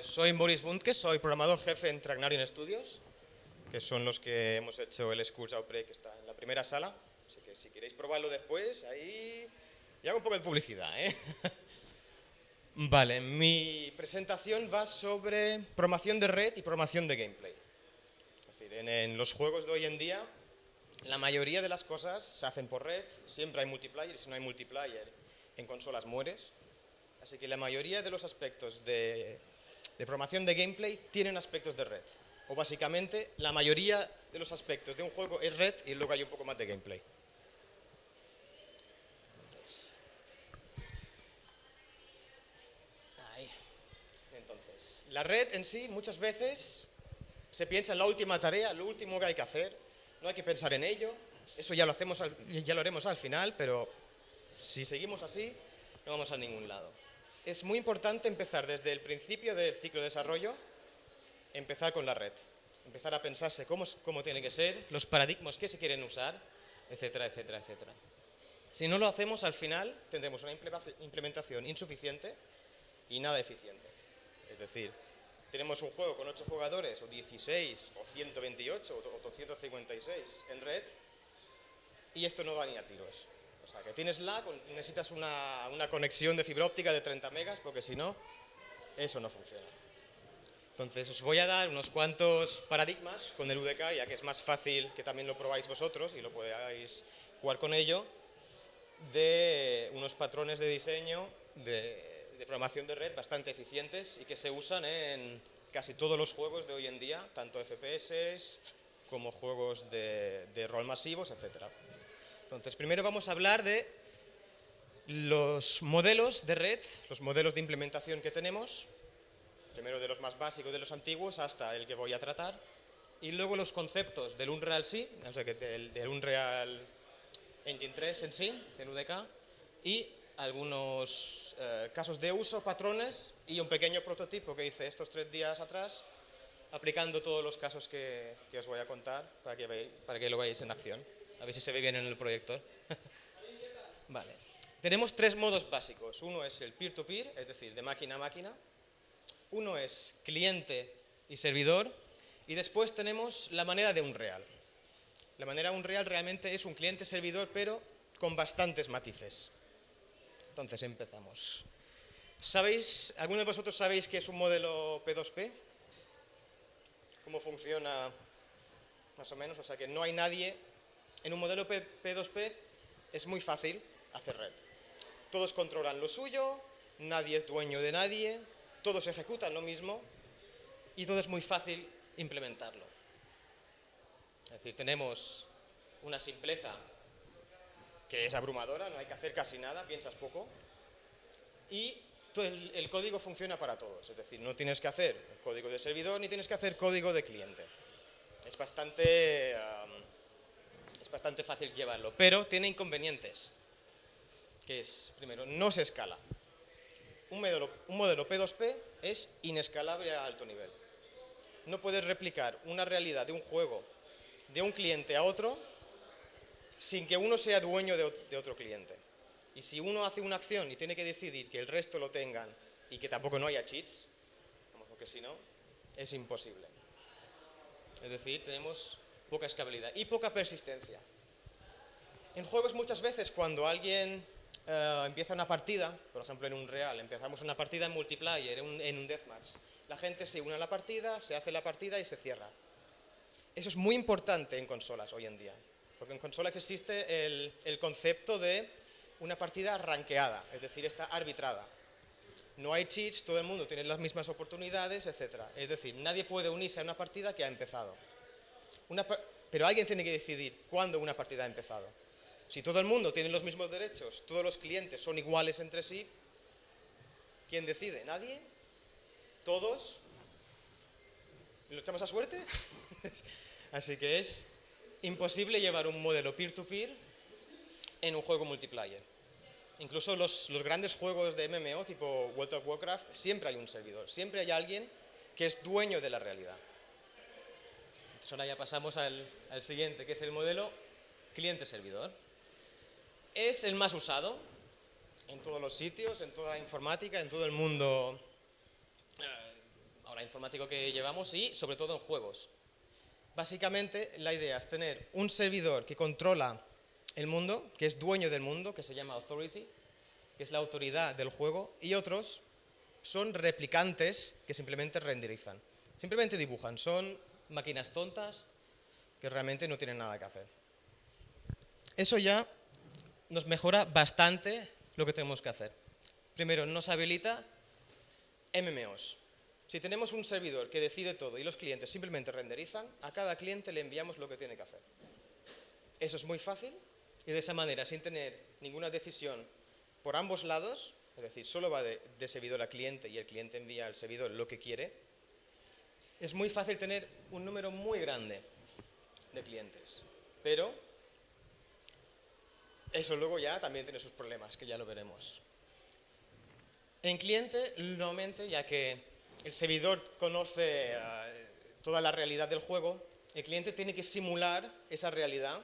Soy Boris Bundke, soy programador jefe en Tragnarian Studios, que son los que hemos hecho el Skulls Outbreak, que está en la primera sala. Así que si queréis probarlo después, ahí ya hago un poco de publicidad, ¿eh? Vale, mi presentación va sobre programación de red y programación de gameplay. Es decir, en los juegos de hoy en día, la mayoría de las cosas se hacen por red, siempre hay multiplayer, y si no hay multiplayer, en consolas mueres. Así que la mayoría de los aspectos de programación de gameplay tienen aspectos de red. O básicamente, la mayoría de los aspectos de un juego es red y luego hay un poco más de gameplay. Entonces, la red en sí muchas veces se piensa en la última tarea, lo último que hay que hacer. No hay que pensar en ello. Eso ya lo haremos al final, pero si seguimos así, no vamos a ningún lado. Es muy importante empezar desde el principio del ciclo de desarrollo, empezar con la red, empezar a pensarse cómo tiene que ser, los paradigmas que se quieren usar, etcétera, etcétera, etcétera. Si no lo hacemos, al final tendremos una implementación insuficiente y nada eficiente. Es decir, tenemos un juego con 8 jugadores, o 16, o 128, o 256 en red, y esto no va ni a tiros. O sea, que tienes lag, necesitas una conexión de fibra óptica de 30 megas, porque si no, eso no funciona. Entonces, os voy a dar unos cuantos paradigmas con el UDK, ya que es más fácil que también lo probáis vosotros y lo podáis jugar con ello, de unos patrones de diseño de programación de red bastante eficientes y que se usan en casi todos los juegos de hoy en día, tanto FPS como juegos de rol masivos, etcétera. Entonces, primero vamos a hablar de los modelos de red, los modelos de implementación que tenemos, primero de los más básicos, de los antiguos, hasta el que voy a tratar, y luego los conceptos del Unreal sí, o sea, del Unreal Engine 3 en sí, del UDK, y algunos casos de uso, patrones, y un pequeño prototipo que hice estos 3 días atrás, aplicando todos los casos que os voy a contar para que lo veáis en acción. A ver si se ve bien en el proyector. Vale. Tenemos 3 modos básicos. Uno es el peer-to-peer, es decir, de máquina a máquina. Uno es cliente y servidor. Y después tenemos la manera de Unreal. La manera Unreal realmente es un cliente-servidor, pero con bastantes matices. Entonces empezamos. ¿Alguno de vosotros sabéis qué es un modelo P2P? ¿Cómo funciona más o menos? O sea que no hay nadie. En un modelo P2P es muy fácil hacer red. Todos controlan lo suyo, nadie es dueño de nadie, todos ejecutan lo mismo y todo es muy fácil implementarlo. Es decir, tenemos una simpleza que es abrumadora, no hay que hacer casi nada, piensas poco, y el código funciona para todos. Es decir, no tienes que hacer código de servidor ni tienes que hacer código de cliente. Es bastante fácil llevarlo, pero tiene inconvenientes, que es, primero, no se escala. Un modelo P2P es inescalable a alto nivel. No puedes replicar una realidad de un juego de un cliente a otro sin que uno sea dueño de otro cliente. Y si uno hace una acción y tiene que decidir que el resto lo tengan y que tampoco no haya cheats, porque si no, es imposible. Es decir, tenemos poca escalabilidad y poca persistencia. En juegos muchas veces cuando alguien empieza una partida, por ejemplo en Unreal, empezamos una partida en multiplayer, en un deathmatch, la gente se une a la partida, se hace la partida y se cierra. Eso es muy importante en consolas hoy en día, porque en consolas existe el concepto de una partida rankeada, es decir, está arbitrada. No hay cheats, todo el mundo tiene las mismas oportunidades, etc. Es decir, nadie puede unirse a una partida que ha empezado. Pero alguien tiene que decidir cuándo una partida ha empezado. Si todo el mundo tiene los mismos derechos, todos los clientes son iguales entre sí, ¿quién decide? ¿Nadie? ¿Todos? ¿Lo echamos a suerte? Así que es imposible llevar un modelo peer-to-peer en un juego multiplayer. Incluso los grandes juegos de MMO tipo World of Warcraft, siempre hay un servidor, siempre hay alguien que es dueño de la realidad. Entonces ahora ya pasamos al siguiente, que es el modelo cliente-servidor. Es el más usado en todos los sitios, en toda la informática, en todo el mundo informático que llevamos y sobre todo en juegos. Básicamente la idea es tener un servidor que controla el mundo, que es dueño del mundo, que se llama Authority, que es la autoridad del juego, y otros son replicantes que simplemente renderizan. Simplemente dibujan, son máquinas tontas que realmente no tienen nada que hacer. Eso ya nos mejora bastante lo que tenemos que hacer. Primero, nos habilita MMOs. Si tenemos un servidor que decide todo y los clientes simplemente renderizan, a cada cliente le enviamos lo que tiene que hacer. Eso es muy fácil y de esa manera, sin tener ninguna decisión por ambos lados, es decir, solo va de servidor a cliente y el cliente envía al servidor lo que quiere, es muy fácil tener un número muy grande de clientes. Pero eso luego ya también tiene sus problemas, que ya lo veremos. En cliente, normalmente, ya que el servidor conoce toda la realidad del juego, el cliente tiene que simular esa realidad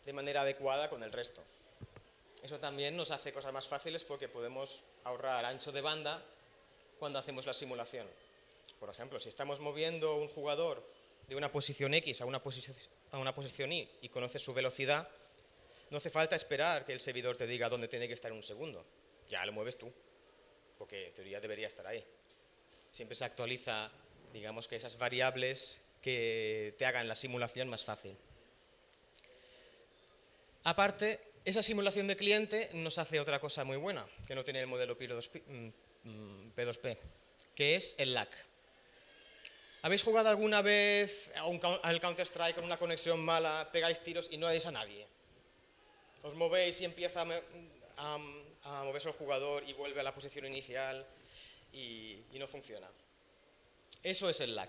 de manera adecuada con el resto. Eso también nos hace cosas más fáciles porque podemos ahorrar ancho de banda cuando hacemos la simulación. Por ejemplo, si estamos moviendo un jugador de una posición X a una posición Y y conoce su velocidad, no hace falta esperar que el servidor te diga dónde tiene que estar en un segundo. Ya lo mueves tú, porque en teoría debería estar ahí. Siempre se actualiza, digamos, que esas variables que te hagan la simulación más fácil. Aparte, esa simulación de cliente nos hace otra cosa muy buena, que no tiene el modelo P2P, que es el lag. ¿Habéis jugado alguna vez al Counter-Strike con una conexión mala, pegáis tiros y no dais a nadie? Os movéis y empieza a moverse el jugador y vuelve a la posición inicial y no funciona. Eso es el lag.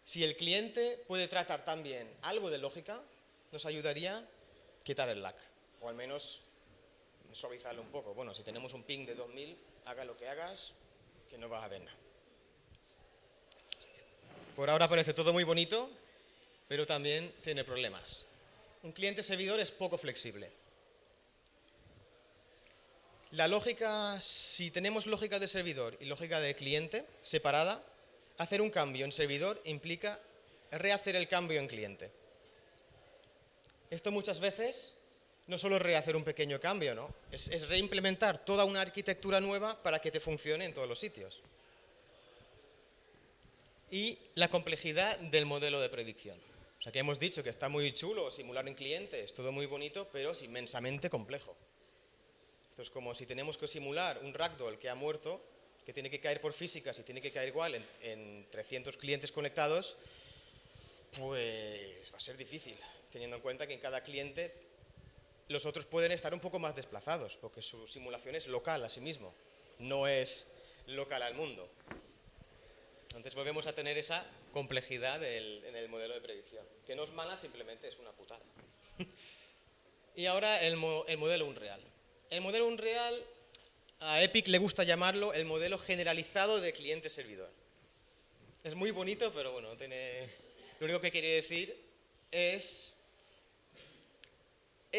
Si el cliente puede tratar también algo de lógica, nos ayudaría a quitar el lag, o al menos suavizarlo un poco. Bueno, si tenemos un ping de 2000, haga lo que hagas, que no vas a ver nada. Por ahora parece todo muy bonito, pero también tiene problemas. Un cliente servidor es poco flexible. La lógica, si tenemos lógica de servidor y lógica de cliente separada, hacer un cambio en servidor implica rehacer el cambio en cliente. Esto muchas veces no solo es rehacer un pequeño cambio, ¿no? Es reimplementar toda una arquitectura nueva para que te funcione en todos los sitios. Y la complejidad del modelo de predicción. O sea, que hemos dicho que está muy chulo simular en cliente, es todo muy bonito, pero es inmensamente complejo. Esto es como si tenemos que simular un ragdoll que ha muerto, que tiene que caer por físicas y tiene que caer igual en 300 clientes conectados, pues va a ser difícil, teniendo en cuenta que en cada cliente los otros pueden estar un poco más desplazados, porque su simulación es local a sí mismo, no es local al mundo. Entonces volvemos a tener esa complejidad en el modelo de predicción, que no es mala, simplemente es una putada. Y ahora el modelo Unreal. El modelo Unreal, a Epic le gusta llamarlo el modelo generalizado de cliente-servidor. Es muy bonito, pero bueno, lo único que quiere decir es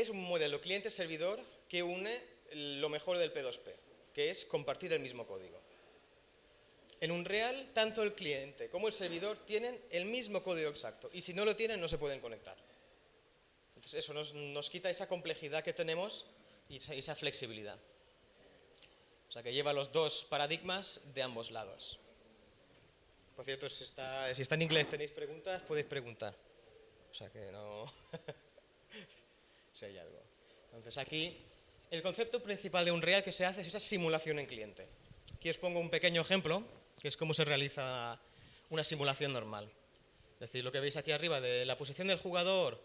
un modelo cliente-servidor que une lo mejor del P2P, que es compartir el mismo código. En Unreal, tanto el cliente como el servidor tienen el mismo código exacto, y si no lo tienen, no se pueden conectar. Entonces eso nos quita esa complejidad que tenemos y esa flexibilidad. O sea, que lleva los dos paradigmas de ambos lados. Por cierto, si está en inglés, tenéis preguntas, podéis preguntar. O sea, que no... si hay algo. Entonces aquí, el concepto principal de Unreal que se hace es esa simulación en cliente. Aquí os pongo un pequeño ejemplo, que es cómo se realiza una simulación normal. Es decir, lo que veis aquí arriba de la posición del jugador,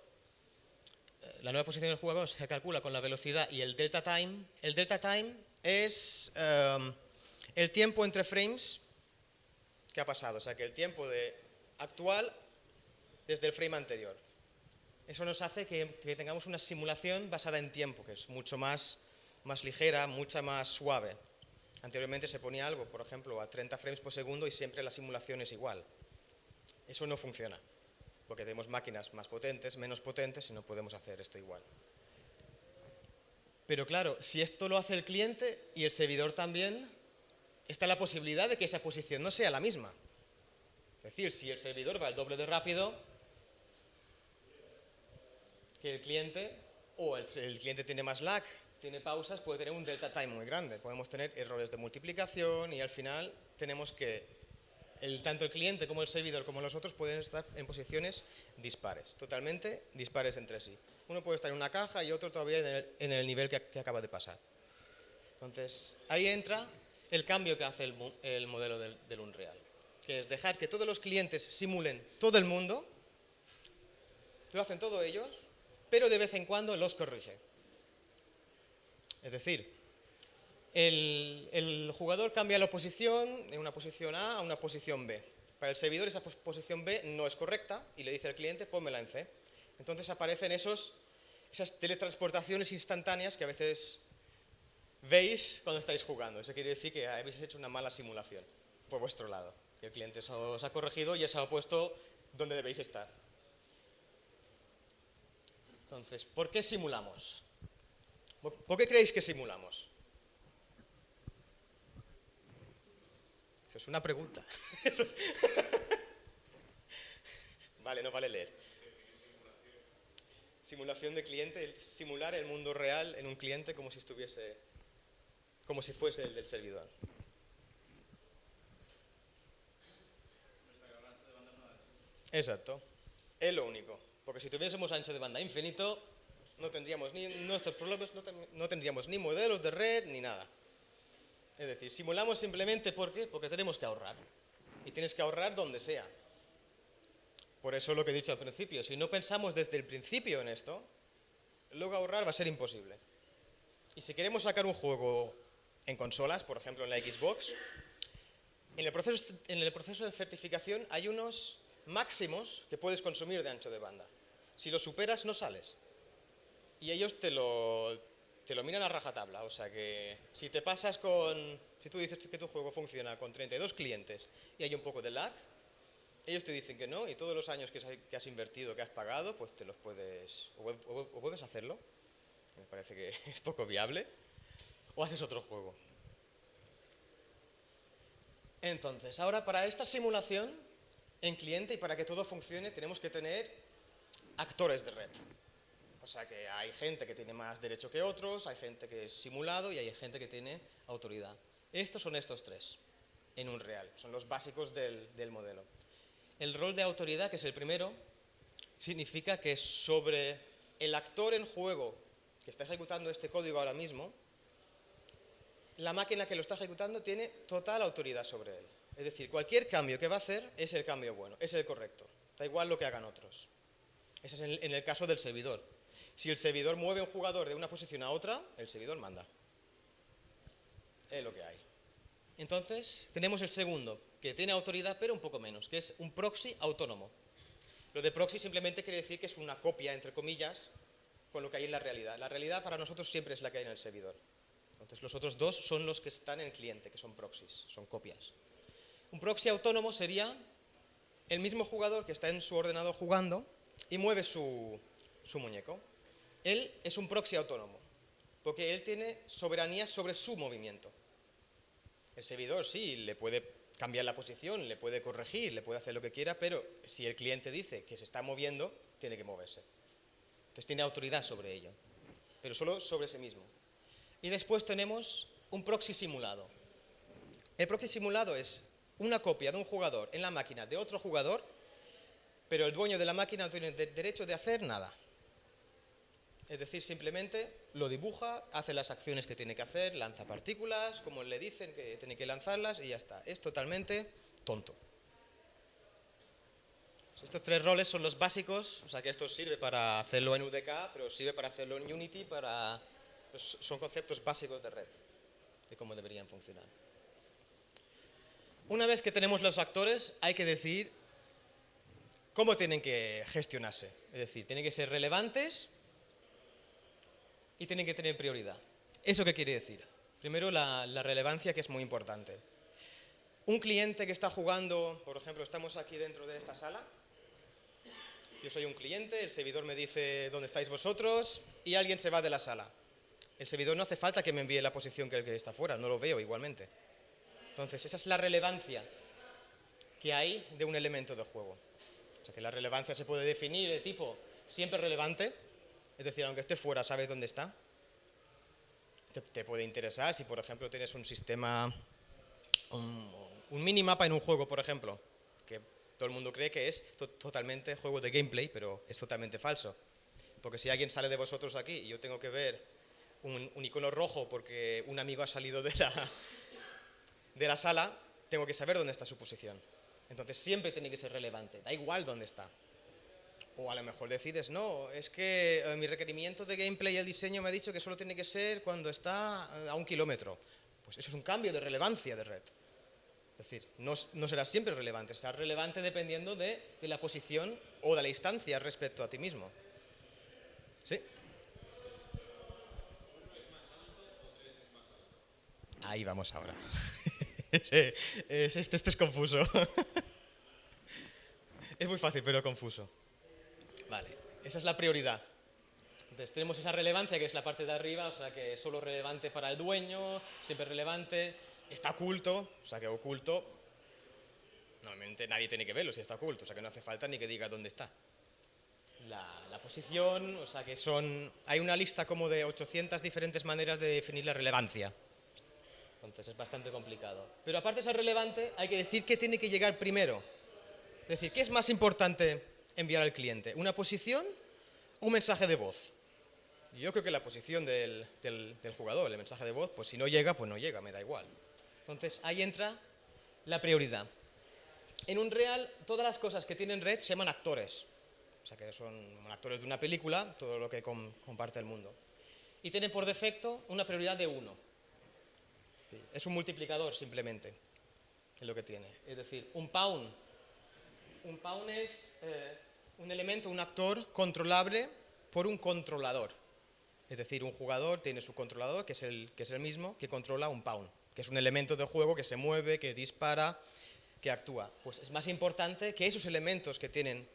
la nueva posición del jugador se calcula con la velocidad y el delta time. El delta time es el tiempo entre frames que ha pasado, o sea que el tiempo actual desde el frame anterior. Eso nos hace que tengamos una simulación basada en tiempo, que es mucho más ligera, mucha más suave. Anteriormente se ponía algo, por ejemplo, a 30 frames por segundo y siempre la simulación es igual. Eso no funciona, porque tenemos máquinas más potentes, menos potentes y no podemos hacer esto igual. Pero claro, si esto lo hace el cliente y el servidor también, está la posibilidad de que esa posición no sea la misma. Es decir, si el servidor va el doble de rápido que el cliente, o el cliente tiene más lag, tiene pausas, puede tener un delta time muy grande. Podemos tener errores de multiplicación y al final tenemos que tanto el cliente como el servidor como los otros pueden estar en posiciones dispares, totalmente dispares entre sí. Uno puede estar en una caja y otro todavía en el nivel que acaba de pasar. Entonces, ahí entra el cambio que hace el modelo del Unreal, que es dejar que todos los clientes simulen todo el mundo, lo hacen todos ellos, pero de vez en cuando los corrige. Es decir, el jugador cambia la posición de una posición A una posición B. Para el servidor esa posición B no es correcta y le dice al cliente pónmela en C. Entonces aparecen esas teletransportaciones instantáneas que a veces veis cuando estáis jugando. Eso quiere decir que habéis hecho una mala simulación por vuestro lado. Y el cliente os ha corregido y os ha puesto donde debéis estar. Entonces, ¿por qué simulamos? ¿Por qué creéis que simulamos? Eso es una pregunta. Vale, no vale leer. Simulación de cliente, simular el mundo real en un cliente como si fuese el del servidor. Exacto. Es lo único. Porque si tuviésemos ancho de banda infinito, no tendríamos ni nuestros problemas, no tendríamos ni modelos de red ni nada. Es decir, simulamos simplemente porque tenemos que ahorrar. Y tienes que ahorrar donde sea. Por eso lo que he dicho al principio, si no pensamos desde el principio en esto, luego ahorrar va a ser imposible. Y si queremos sacar un juego en consolas, por ejemplo en la Xbox, en el proceso de certificación hay unos máximos que puedes consumir de ancho de banda. Si lo superas no sales. Y ellos te lo miran a rajatabla. O sea que si tú dices que tu juego funciona con 32 clientes y hay un poco de lag, ellos te dicen que no, y todos los años que has invertido, que has pagado, pues te los puedes, o puedes hacerlo, me parece que es poco viable, o haces otro juego. Entonces, ahora para esta simulación en cliente y para que todo funcione tenemos que tener actores de red. O sea que hay gente que tiene más derecho que otros, hay gente que es simulado y hay gente que tiene autoridad. Estos son estos tres en Unreal, son los básicos del modelo. El rol de autoridad, que es el primero, significa que sobre el actor en juego que está ejecutando este código ahora mismo, la máquina que lo está ejecutando tiene total autoridad sobre él. Es decir, cualquier cambio que va a hacer es el cambio bueno, es el correcto. Da igual lo que hagan otros. Ese es en el caso del servidor. Si el servidor mueve a un jugador de una posición a otra, el servidor manda. Es lo que hay. Entonces, tenemos el segundo, que tiene autoridad, pero un poco menos, que es un proxy autónomo. Lo de proxy simplemente quiere decir que es una copia, entre comillas, con lo que hay en la realidad. La realidad para nosotros siempre es la que hay en el servidor. Entonces, los otros dos son los que están en el cliente, que son proxies, son copias. Un proxy autónomo sería el mismo jugador que está en su ordenador jugando y mueve su muñeco. Él es un proxy autónomo, porque él tiene soberanía sobre su movimiento. El servidor sí, le puede cambiar la posición, le puede corregir, le puede hacer lo que quiera, pero si el cliente dice que se está moviendo, tiene que moverse. Entonces tiene autoridad sobre ello, pero solo sobre sí mismo. Y después tenemos un proxy simulado. El proxy simulado es una copia de un jugador en la máquina de otro jugador, pero el dueño de la máquina no tiene derecho de hacer nada. Es decir, simplemente lo dibuja, hace las acciones que tiene que hacer, lanza partículas, como le dicen que tiene que lanzarlas y ya está. Es totalmente tonto. Estos tres roles son los básicos, o sea que esto sirve para hacerlo en UDK, pero sirve para hacerlo en Unity, son conceptos básicos de red, de cómo deberían funcionar. Una vez que tenemos los actores, hay que decir cómo tienen que gestionarse. Es decir, tienen que ser relevantes y tienen que tener prioridad. ¿Eso qué quiere decir? Primero, la relevancia, que es muy importante. Un cliente que está jugando, por ejemplo, estamos aquí dentro de esta sala. Yo soy un cliente, el servidor me dice dónde estáis vosotros y alguien se va de la sala. El servidor no hace falta que me envíe la posición que el que está fuera, no lo veo igualmente. Entonces, esa es la relevancia que hay de un elemento de juego. O sea que la relevancia se puede definir de tipo siempre relevante, es decir, aunque esté fuera, sabes dónde está. Te puede interesar si, por ejemplo, tienes un sistema, un minimapa en un juego, por ejemplo, que todo el mundo cree que es totalmente juego de gameplay, pero es totalmente falso. Porque si alguien sale de vosotros aquí y yo tengo que ver un icono rojo porque un amigo ha salido de la sala, tengo que saber dónde está su posición. Entonces siempre tiene que ser relevante, da igual dónde está. O a lo mejor decides, no, es que mi requerimiento de gameplay y el diseño me ha dicho que solo tiene que ser cuando está a 1 kilómetro. Pues eso es un cambio de relevancia de red. Es decir, no será siempre relevante, será relevante dependiendo de la posición o de la instancia respecto a ti mismo. ¿Sí? Ahí vamos ahora. Este es confuso. Es muy fácil, pero confuso. Vale, esa es la prioridad. Entonces tenemos esa relevancia que es la parte de arriba, o sea que es solo relevante para el dueño, siempre relevante, está oculto, o sea que oculto, normalmente nadie tiene que verlo si está oculto, o sea que no hace falta ni que diga dónde está. La posición, o sea que hay una lista como de 800 diferentes maneras de definir la relevancia. Entonces es bastante complicado. Pero aparte de ser relevante, hay que decir qué tiene que llegar primero. Es decir, ¿qué es más importante enviar al cliente? ¿Una posición o un mensaje de voz? Yo creo que la posición del jugador, el mensaje de voz, pues si no llega, pues no llega, me da igual. Entonces ahí entra la prioridad. En Unreal, todas las cosas que tienen red se llaman actores. O sea que son actores de una película, todo lo que comparte el mundo. Y tienen por defecto una prioridad de 1. Es un multiplicador simplemente, es lo que tiene. Es decir, un pawn es un elemento, un actor controlable por un controlador. Es decir, un jugador tiene su controlador, que es el mismo que controla un pawn, que es un elemento de juego que se mueve, que dispara, que actúa. Pues es más importante que esos elementos que tienen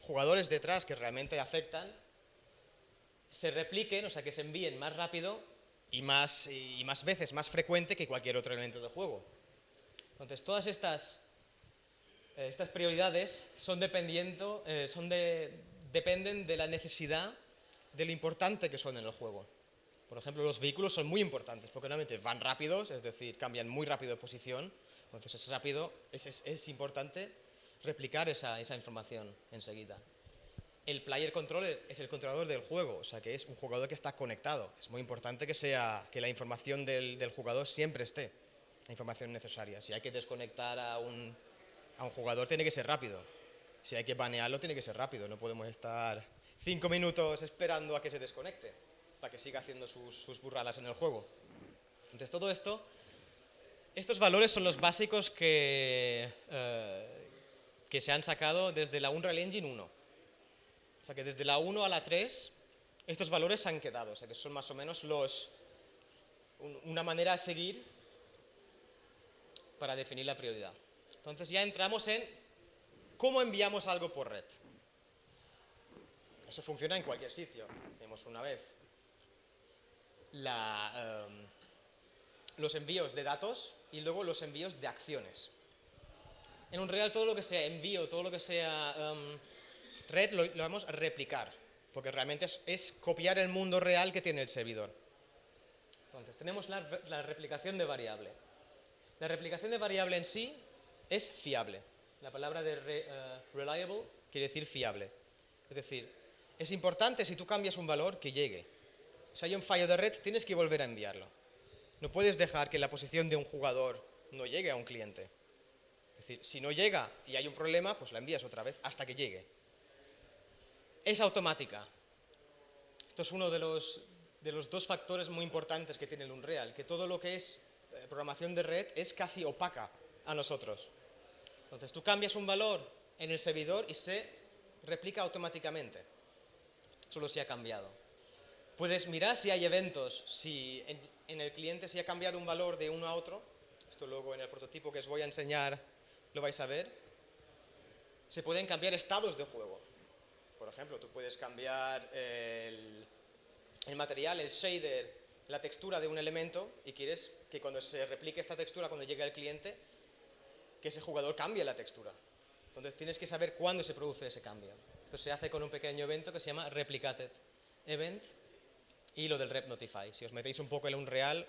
jugadores detrás que realmente afectan, se repliquen, o sea, que se envíen más rápido y más veces, más frecuente que cualquier otro elemento de juego. Entonces, todas estas prioridades dependen de la necesidad, de lo importante que son en el juego. Por ejemplo, los vehículos son muy importantes porque normalmente van rápidos, es decir, cambian muy rápido de posición, entonces es importante replicar esa información enseguida. El player controller es el controlador del juego, o sea que es un jugador que está conectado. Es muy importante que la información del jugador siempre esté, la información necesaria. Si hay que desconectar a un jugador, tiene que ser rápido. Si hay que banearlo, tiene que ser rápido. No podemos estar 5 minutos esperando a que se desconecte para que siga haciendo sus burradas en el juego. Entonces, todo estos valores son los básicos que se han sacado desde la Unreal Engine 1. O sea que desde la 1 a la 3 estos valores se han quedado, o sea que son más o menos una manera a seguir para definir la prioridad. Entonces ya entramos en cómo enviamos algo por red. Eso funciona en cualquier sitio. Tenemos una vez los envíos de datos y luego los envíos de acciones. En Unreal todo lo que sea envío, todo lo que sea red lo vamos a replicar, porque realmente es copiar el mundo real que tiene el servidor. Entonces tenemos la replicación de variable. La replicación de variable en sí es fiable. La palabra de reliable quiere decir fiable. Es decir, es importante si tú cambias un valor que llegue. Si hay un fallo de red, tienes que volver a enviarlo. No puedes dejar que la posición de un jugador no llegue a un cliente. Es decir, si no llega y hay un problema, pues la envías otra vez hasta que llegue. Es automática. Esto es uno de los dos factores muy importantes que tiene el Unreal, que todo lo que es programación de red es casi opaca a nosotros. Entonces tú cambias un valor en el servidor y se replica automáticamente, solo si ha cambiado. Puedes mirar si hay eventos, si en el cliente se ha cambiado un valor de uno a otro. Esto luego en el prototipo que os voy a enseñar lo vais a ver. Se pueden cambiar estados de juego. Por ejemplo, tú puedes cambiar el material, el shader, la textura de un elemento y quieres que cuando se replique esta textura, cuando llegue al cliente, que ese jugador cambie la textura. Entonces tienes que saber cuándo se produce ese cambio. Esto se hace con un pequeño evento que se llama Replicated Event y lo del Rep Notify. Si os metéis un poco en Unreal,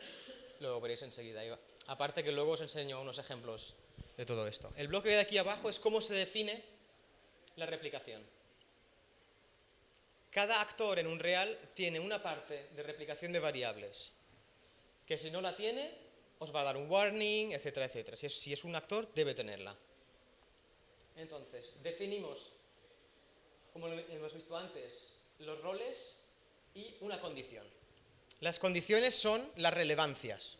lo veréis enseguida. Aparte que luego os enseño unos ejemplos de todo esto. El bloque de aquí abajo es cómo se define la replicación. Cada actor en Unreal tiene una parte de replicación de variables, que si no la tiene, os va a dar un warning, etcétera, etcétera. Si es un actor, debe tenerla. Entonces, definimos, como hemos visto antes, los roles y una condición. Las condiciones son las relevancias.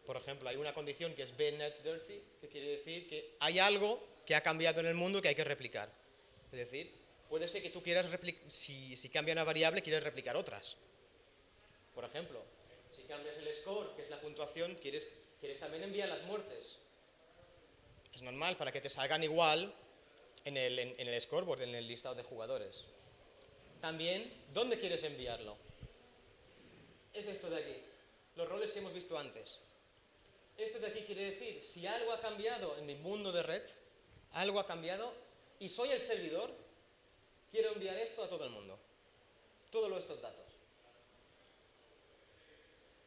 Por ejemplo, hay una condición que es bNet_dirty, que quiere decir que hay algo que ha cambiado en el mundo que hay que replicar. Es decir, puede ser que tú quieras replicar, si cambia una variable, quieres replicar otras. Por ejemplo, si cambias el score, que es la puntuación, quieres también enviar las muertes. Es normal, para que te salgan igual en el scoreboard, en el listado de jugadores. También, ¿dónde quieres enviarlo? Es esto de aquí, los roles que hemos visto antes. Esto de aquí quiere decir, si algo ha cambiado en mi mundo de red, algo ha cambiado, y soy el servidor, quiero enviar esto a todo el mundo. Todos estos datos.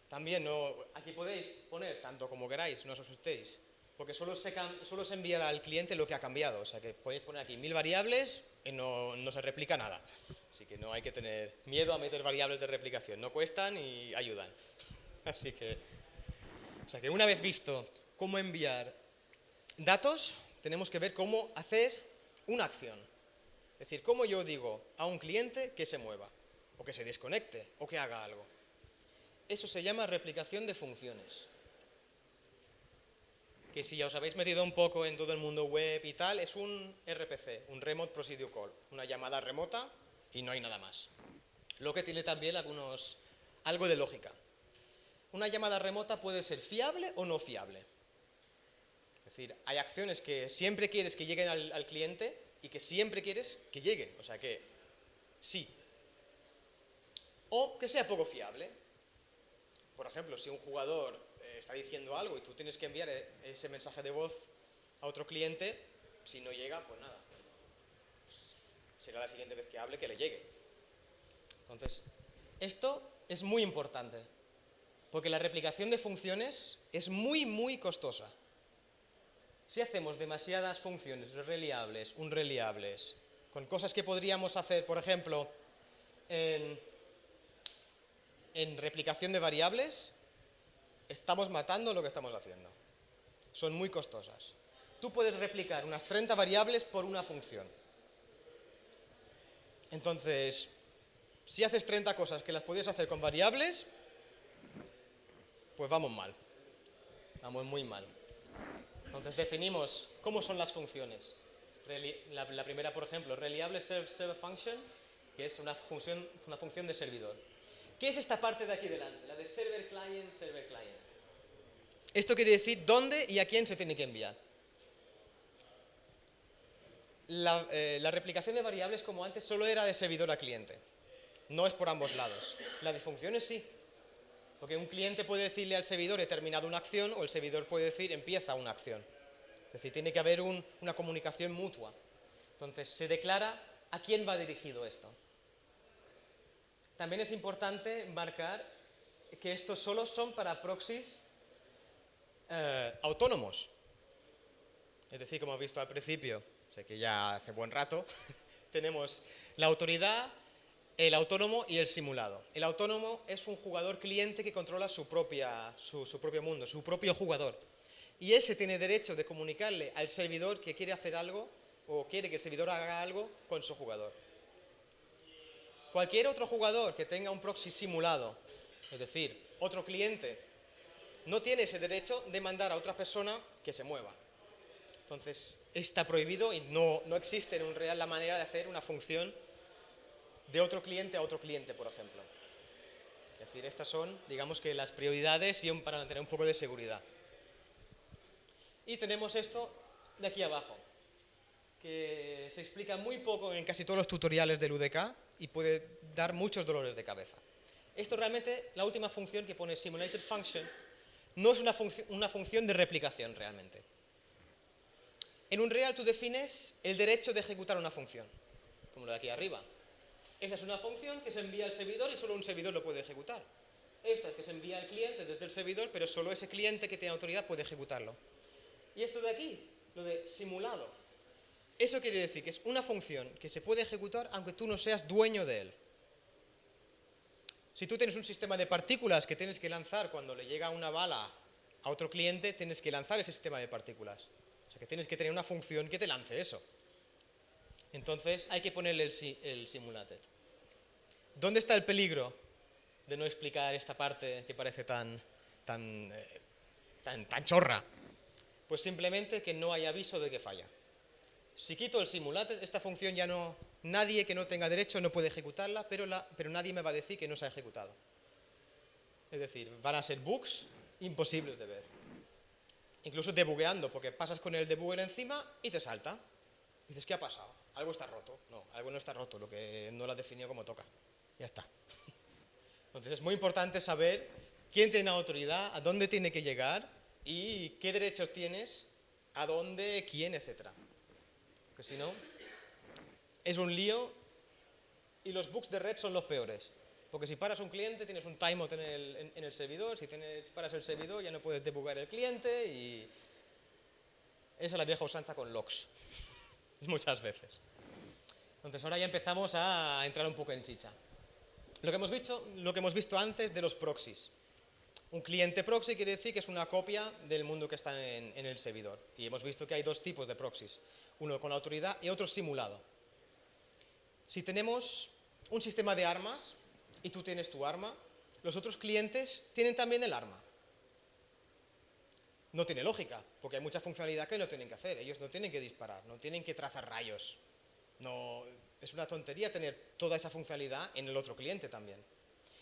También aquí podéis poner tanto como queráis, no os asustéis, porque solo se enviará al cliente lo que ha cambiado. O sea que podéis poner aquí 1000 variables y no se replica nada. Así que no hay que tener miedo a meter variables de replicación. No cuestan y ayudan. Así que, una vez visto cómo enviar datos, tenemos que ver cómo hacer una acción. Es decir, cómo yo digo a un cliente que se mueva, o que se desconecte, o que haga algo. Eso se llama replicación de funciones. Que si ya os habéis metido un poco en todo el mundo web y tal, es un RPC, un Remote Procedure Call, una llamada remota y no hay nada más. Lo que tiene también algo de lógica. Una llamada remota puede ser fiable o no fiable. Es decir, hay acciones que siempre quieres que lleguen al cliente y que siempre quieres que lleguen, o sea que sí. O que sea poco fiable. Por ejemplo, si un jugador está diciendo algo y tú tienes que enviar ese mensaje de voz a otro cliente, si no llega, pues nada. Será la siguiente vez que hable que le llegue. Entonces, esto es muy importante, porque la replicación de funciones es muy, muy costosa. Si hacemos demasiadas funciones reliables, unreliables, con cosas que podríamos hacer, por ejemplo, en replicación de variables, estamos matando lo que estamos haciendo. Son muy costosas. Tú puedes replicar unas 30 variables por una función. Entonces, si haces 30 cosas que las puedes hacer con variables, pues vamos mal. Vamos muy mal. Entonces definimos cómo son las funciones. La primera, por ejemplo, Reliable Server Function, que es una función de servidor. ¿Qué es esta parte de aquí delante? La de Server Client, Server Client. Esto quiere decir dónde y a quién se tiene que enviar. La replicación de variables, como antes, solo era de servidor a cliente. No es por ambos lados. La de funciones sí. Porque un cliente puede decirle al servidor he terminado una acción o el servidor puede decir empieza una acción. Es decir, tiene que haber una comunicación mutua. Entonces, se declara a quién va dirigido esto. También es importante marcar que estos solo son para proxies autónomos. Es decir, como hemos visto al principio, sé que ya hace buen rato, tenemos la autoridad, el autónomo y el simulado. El autónomo es un jugador cliente que controla su propio mundo, su propio jugador. Y ese tiene derecho de comunicarle al servidor que quiere hacer algo o quiere que el servidor haga algo con su jugador. Cualquier otro jugador que tenga un proxy simulado, es decir, otro cliente, no tiene ese derecho de mandar a otra persona que se mueva. Entonces, está prohibido y no existe en Unreal la manera de hacer una función de otro cliente a otro cliente, por ejemplo. Es decir, estas son, digamos que las prioridades y para mantener un poco de seguridad. Y tenemos esto de aquí abajo, que se explica muy poco en casi todos los tutoriales del UDK y puede dar muchos dolores de cabeza. Esto realmente, la última función que pone Simulated Function, no es una función de replicación realmente. En un real tú defines el derecho de ejecutar una función, como lo de aquí arriba. Esta es una función que se envía al servidor y solo un servidor lo puede ejecutar. Esta es que se envía al cliente desde el servidor, pero solo ese cliente que tiene autoridad puede ejecutarlo. Y esto de aquí, lo de simulado. Eso quiere decir que es una función que se puede ejecutar aunque tú no seas dueño de él. Si tú tienes un sistema de partículas que tienes que lanzar cuando le llega una bala a otro cliente, tienes que lanzar ese sistema de partículas. O sea que tienes que tener una función que te lance eso. Entonces hay que ponerle el simulated. ¿Dónde está el peligro de no explicar esta parte que parece tan chorra? Pues simplemente que no hay aviso de que falla. Si quito el simulated, esta función ya no... Nadie que no tenga derecho no puede ejecutarla, pero nadie me va a decir que no se ha ejecutado. Es decir, van a ser bugs imposibles de ver. Incluso debugueando, porque pasas con el debugger encima y te salta. Dices, ¿qué ha pasado? Algo está roto. No, algo no está roto, lo que no lo has definido como toca. Ya está. Entonces es muy importante saber quién tiene autoridad, a dónde tiene que llegar y qué derechos tienes, a dónde, quién, etc. Porque si no, es un lío y los bugs de red son los peores. Porque si paras un cliente tienes un timeout en el servidor, si paras el servidor ya no puedes debugar el cliente y esa es la vieja usanza con logs, muchas veces. Entonces ahora ya empezamos a entrar un poco en chicha. Lo que hemos visto antes de los proxies. Un cliente proxy quiere decir que es una copia del mundo que está en el servidor. Y hemos visto que hay dos tipos de proxies, uno con autoridad y otro simulado. Si tenemos un sistema de armas y tú tienes tu arma, los otros clientes tienen también el arma. No tiene lógica, porque hay mucha funcionalidad que no tienen que hacer. Ellos no tienen que disparar, no tienen que trazar rayos. No, es una tontería tener toda esa funcionalidad en el otro cliente también.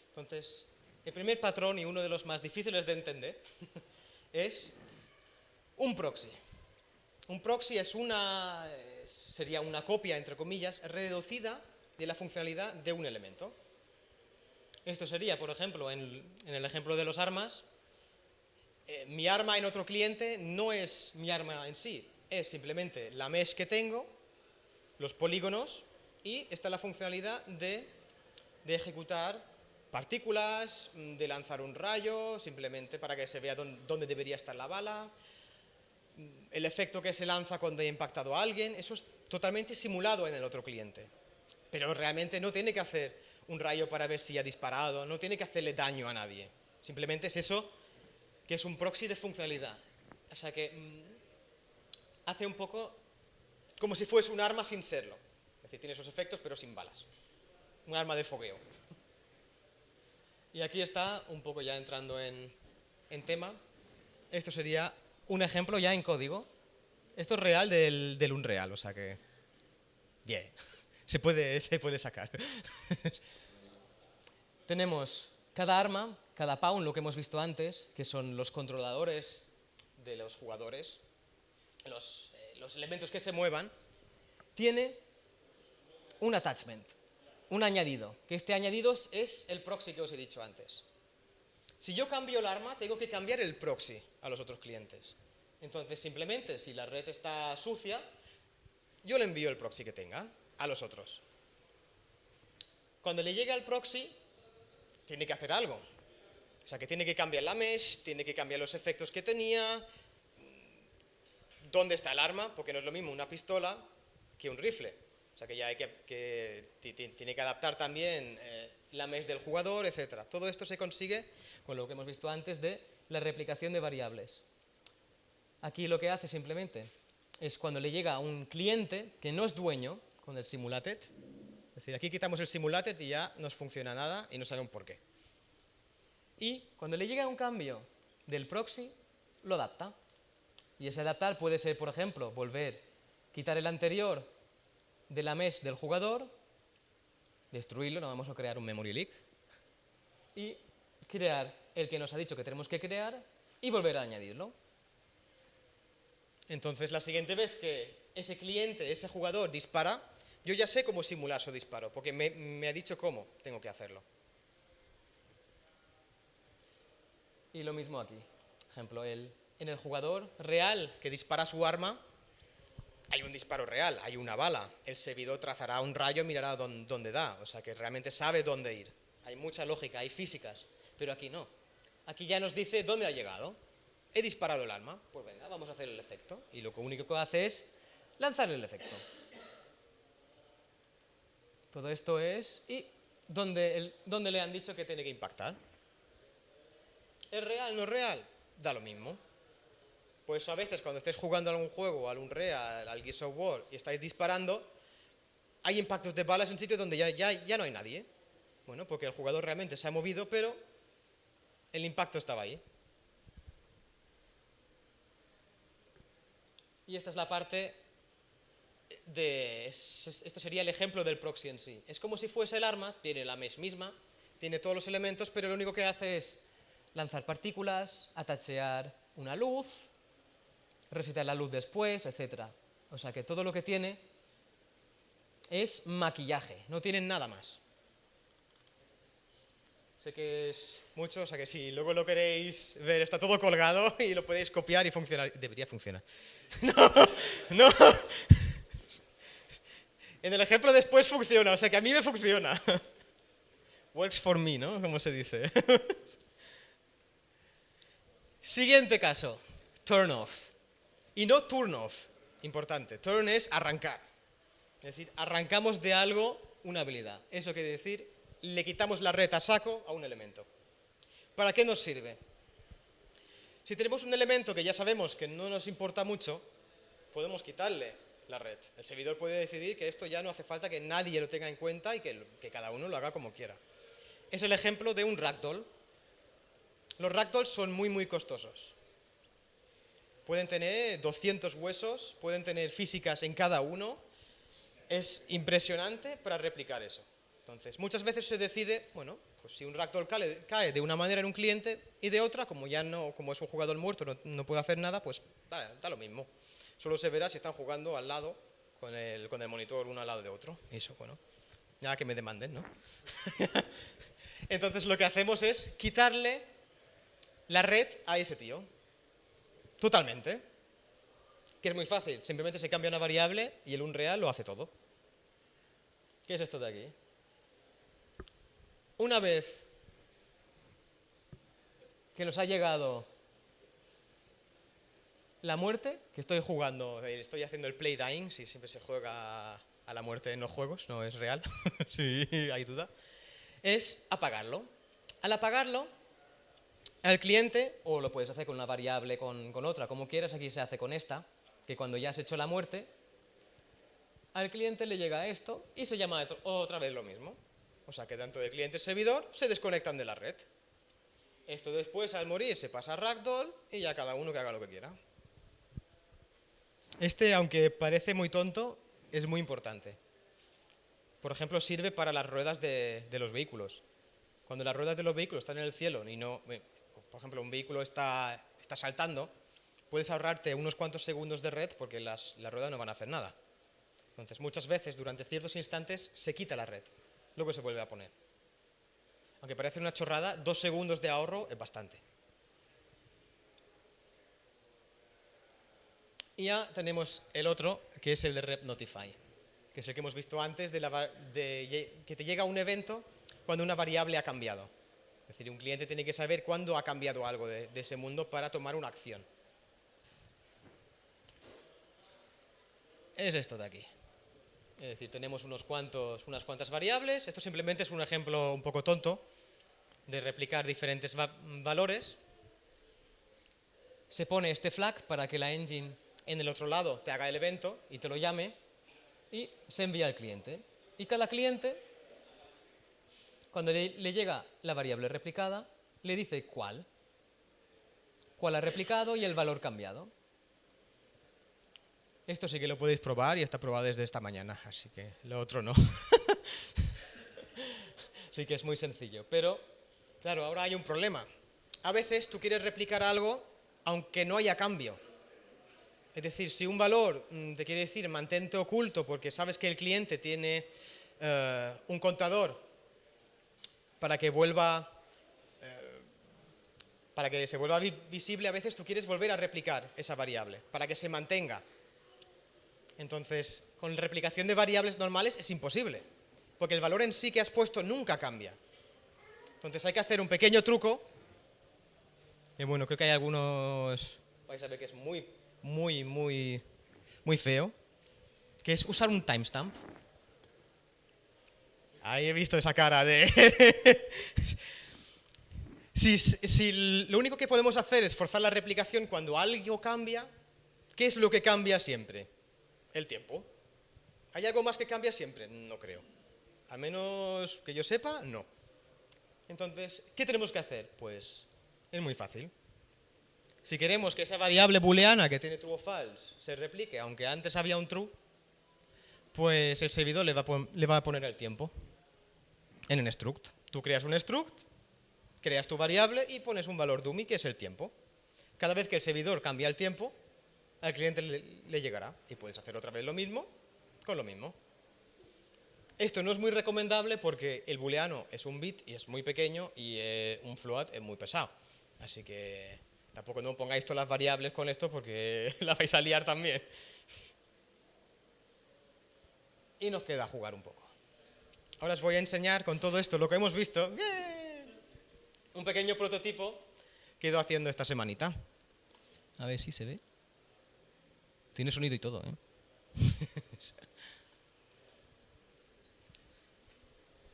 Entonces, el primer patrón y uno de los más difíciles de entender es un proxy. Un proxy sería una copia, entre comillas, reducida de la funcionalidad de un elemento. Esto sería, por ejemplo, en el ejemplo de los armas, mi arma en otro cliente no es mi arma en sí, es simplemente la mesh que tengo, los polígonos, y está la funcionalidad de ejecutar partículas, de lanzar un rayo, simplemente para que se vea dónde debería estar la bala, el efecto que se lanza cuando ha impactado a alguien, eso es totalmente simulado en el otro cliente. Pero realmente no tiene que hacer un rayo para ver si ha disparado, no tiene que hacerle daño a nadie. Simplemente es eso, que es un proxy de funcionalidad. O sea que hace un poco como si fuese un arma sin serlo. Es decir, tiene esos efectos pero sin balas. Un arma de fogueo. Y aquí está, un poco ya entrando en tema, esto sería un ejemplo ya en código. Esto es real del Unreal, o sea que... Bien, se puede sacar. Tenemos cada arma, cada pawn, lo que hemos visto antes, que son los controladores de los jugadores, los elementos que se muevan, tiene un attachment, un añadido, que este añadido es el proxy que os he dicho antes. Si yo cambio el arma, tengo que cambiar el proxy a los otros clientes. Entonces, simplemente, si la red está sucia, yo le envío el proxy que tenga a los otros. Cuando le llegue al proxy, tiene que hacer algo. O sea, que tiene que cambiar la mesh, tiene que cambiar los efectos que tenía, dónde está el arma, porque no es lo mismo una pistola que un rifle. O sea, que ya tiene que adaptar también la mesh del jugador, etc. Todo esto se consigue con lo que hemos visto antes de la replicación de variables. Aquí lo que hace simplemente es cuando le llega a un cliente que no es dueño con el simulated, es decir, aquí quitamos el simulated y ya no funciona nada y no sabe un por qué. Y cuando le llega un cambio del proxy, lo adapta. Y ese adaptar puede ser, por ejemplo, quitar el anterior de la mesh del jugador, destruirlo, no vamos a crear un memory leak, y crear el que nos ha dicho que tenemos que crear y volver a añadirlo. Entonces, la siguiente vez que ese cliente, ese jugador dispara, yo ya sé cómo simular su disparo, porque me ha dicho cómo tengo que hacerlo. Y lo mismo aquí. Por ejemplo, en el jugador real que dispara su arma, hay un disparo real, hay una bala. El servidor trazará un rayo y mirará dónde da. O sea, que realmente sabe dónde ir. Hay mucha lógica, hay físicas. Pero aquí no. Aquí ya nos dice dónde ha llegado. He disparado el arma. Pues venga, vamos a hacer el efecto. Y lo único que hace es lanzar el efecto. Todo esto es... ¿Y dónde le han dicho que tiene que impactar? ¿Es real, no es real? Da lo mismo. Pues a veces cuando estés jugando a algún juego, al Unreal, al Gears of War, y estáis disparando, hay impactos de balas en sitios donde ya no hay nadie. Bueno, porque el jugador realmente se ha movido, pero el impacto estaba ahí. Y esta es la parte de... Esto sería el ejemplo del proxy en sí. Es como si fuese el arma, tiene la mesh misma, tiene todos los elementos, pero lo único que hace es lanzar partículas, atachear una luz, resetar la luz después, etc. O sea que todo lo que tiene es maquillaje, no tiene nada más. Sé que es mucho, o sea que si luego lo queréis ver, está todo colgado y lo podéis copiar y funcionar. Debería funcionar. No. En el ejemplo después funciona, o sea que a mí me funciona. Works for me, ¿no? Como se dice. Siguiente caso, turn off. Y no turn off, importante. Turn es arrancar. Es decir, arrancamos de algo una habilidad. Eso quiere decir, le quitamos la red a saco a un elemento. ¿Para qué nos sirve? Si tenemos un elemento que ya sabemos que no nos importa mucho, podemos quitarle la red. El servidor puede decidir que esto ya no hace falta que nadie lo tenga en cuenta y que cada uno lo haga como quiera. Es el ejemplo de un ragdoll. Los ragdolls son muy costosos. Pueden tener 200 huesos, pueden tener físicas en cada uno. Es impresionante para replicar eso. Entonces, muchas veces se decide, bueno, pues si un ragdoll cae de una manera en un cliente y de otra, como es un jugador muerto, no puede hacer nada, pues da lo mismo. Solo se verá si están jugando al lado, con el monitor uno al lado de otro. Y eso, bueno, nada que me demanden, ¿no? Entonces lo que hacemos es quitarle la red a ese tío. Totalmente. Que es muy fácil, simplemente se cambia una variable y el Unreal lo hace todo. ¿Qué es esto de aquí? Una vez que nos ha llegado la muerte, que estoy jugando, estoy haciendo el play dying, si siempre se juega a la muerte en los juegos, no es real, si hay duda, es apagarlo. Al apagarlo, al cliente, o lo puedes hacer con una variable, con otra, como quieras, aquí se hace con esta, que cuando ya has hecho la muerte, al cliente le llega esto y se llama otra vez lo mismo. O sea que tanto el cliente y el servidor se desconectan de la red. Esto después, al morir, se pasa a Ragdoll y ya cada uno que haga lo que quiera. Aunque parece muy tonto, es muy importante. Por ejemplo, sirve para las ruedas de los vehículos. Cuando las ruedas de los vehículos están en el cielo y no... Por ejemplo, un vehículo está saltando, puedes ahorrarte unos cuantos segundos de red porque las ruedas no van a hacer nada. Entonces, muchas veces, durante ciertos instantes, se quita la red. Luego se vuelve a poner. Aunque parece una chorrada, 2 segundos de ahorro es bastante. Y ya tenemos el otro, que es el de Rep Notify, que es el que hemos visto antes, que te llega un evento cuando una variable ha cambiado. Es decir, un cliente tiene que saber cuándo ha cambiado algo de ese mundo para tomar una acción. Es esto de aquí. Es decir, tenemos unas cuantas variables. Esto simplemente es un ejemplo un poco tonto de replicar diferentes valores. Se pone este flag para que la engine en el otro lado te haga el evento y te lo llame y se envía al cliente. Y cada cliente, cuando le llega la variable replicada, le dice cuál ha replicado y el valor cambiado. Esto sí que lo podéis probar y está probado desde esta mañana, así que lo otro no. Sí que es muy sencillo, pero claro, ahora hay un problema. A veces tú quieres replicar algo aunque no haya cambio. Es decir, si un valor te quiere decir mantente oculto porque sabes que el cliente tiene un contador para que se vuelva visible, a veces tú quieres volver a replicar esa variable para que se mantenga. Entonces, con replicación de variables normales es imposible, porque el valor en sí que has puesto nunca cambia. Entonces hay que hacer un pequeño truco, que bueno, creo que hay algunos, vais a ver que es muy feo, que es usar un timestamp. Ahí he visto esa cara de... si lo único que podemos hacer es forzar la replicación cuando algo cambia, ¿qué es lo que cambia siempre? El tiempo. ¿Hay algo más que cambia siempre? No creo. Al menos que yo sepa, no. Entonces, ¿qué tenemos que hacer? Pues es muy fácil. Si queremos que esa variable booleana que tiene true o false se replique, aunque antes había un true, pues el servidor le va a poner el tiempo en un struct. Tú creas un struct, creas tu variable y pones un valor dummy que es el tiempo. Cada vez que el servidor cambia el tiempo, al cliente le llegará y puedes hacer otra vez lo mismo con lo mismo. Esto no es muy recomendable porque el booleano es un bit y es muy pequeño y un float es muy pesado. Así que tampoco no pongáis todas las variables con esto porque la vais a liar también. Y nos queda jugar un poco. Ahora os voy a enseñar con todo esto lo que hemos visto. Un pequeño prototipo que he ido haciendo esta semanita. A ver si se ve. Tiene sonido y todo, ¿eh?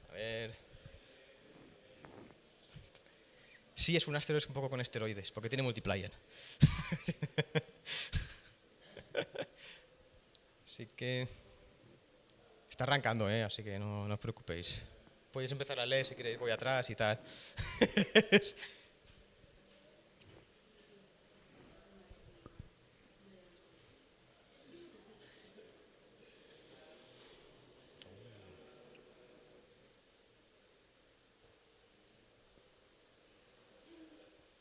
A ver. Sí, es un asteroide un poco con esteroides, porque tiene multiplayer. Así que... Está arrancando, ¿eh? Así que no os preocupéis. Podéis empezar a leer si queréis, voy atrás y tal.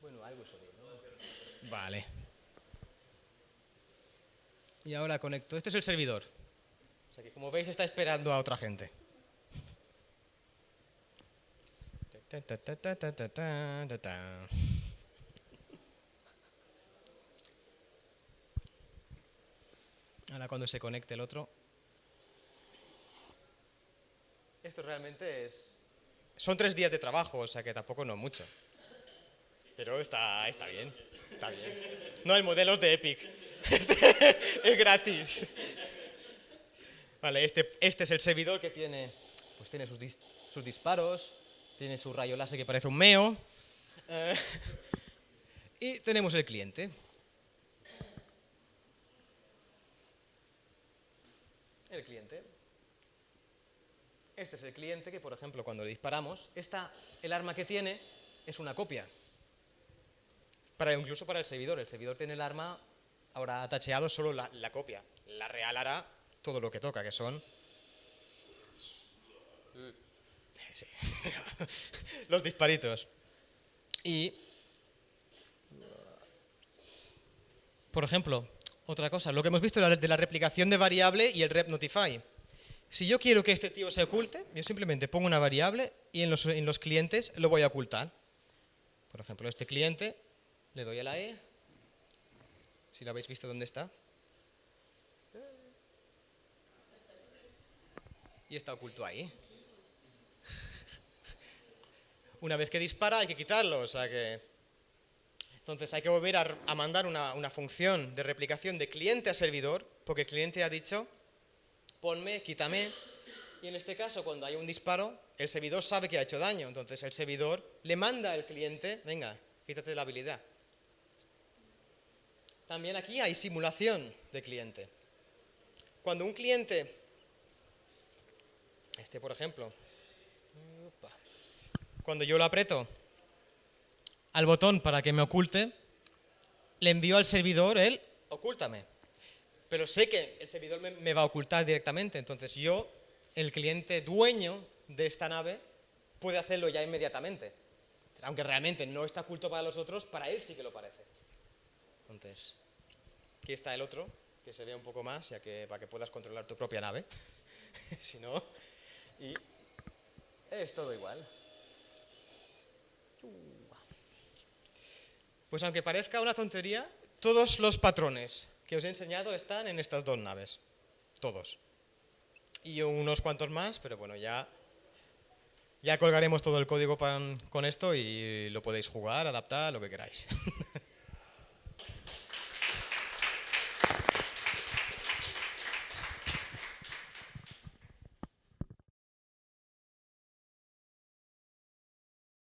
Bueno, algo sonido. Vale. Y ahora conecto. Este es el servidor. O sea que como veis está esperando a otra gente. Ahora cuando se conecte el otro. Esto realmente es... Son 3 días de trabajo, o sea que tampoco no es mucho. Pero está bien, está bien. No, el modelo es de Epic. Es gratis. Vale, este es el servidor que tiene, pues tiene sus disparos, tiene su rayo láser que parece un meo. Y tenemos el cliente. El cliente. Este es el cliente que, por ejemplo, cuando le disparamos, el arma que tiene es una copia. Incluso para el servidor. El servidor tiene el arma, habrá tacheado solo la copia. La real hará todo lo que toca, que son... Sí. Los disparitos. Y... Por ejemplo, otra cosa, lo que hemos visto de la replicación de variable y el rep notify. Si yo quiero que este tío se oculte, yo simplemente pongo una variable y en los clientes lo voy a ocultar. Por ejemplo, este cliente, le doy a la E. Si lo habéis visto, ¿dónde está? Y está oculto ahí. Una vez que dispara hay que quitarlo, o sea que... Entonces hay que volver a mandar una función de replicación de cliente a servidor, porque el cliente ha dicho, ponme, quítame, y en este caso cuando hay un disparo, el servidor sabe que ha hecho daño, entonces el servidor le manda al cliente, venga, quítate la habilidad. También aquí hay simulación de cliente. Cuando un cliente, por ejemplo, cuando yo lo aprieto al botón para que me oculte, le envío al servidor el ocúltame. Pero sé que el servidor me va a ocultar directamente, entonces yo, el cliente dueño de esta nave, puede hacerlo ya inmediatamente. Aunque realmente no está oculto para los otros, para él sí que lo parece. Entonces, aquí está el otro, que se ve un poco más, para que puedas controlar tu propia nave. Si no, y es todo igual. Pues aunque parezca una tontería, todos los patrones que os he enseñado están en estas dos naves. todos. Y unos cuantos más, pero bueno, ya colgaremos todo el código con esto y lo podéis jugar, adaptar, lo que queráis.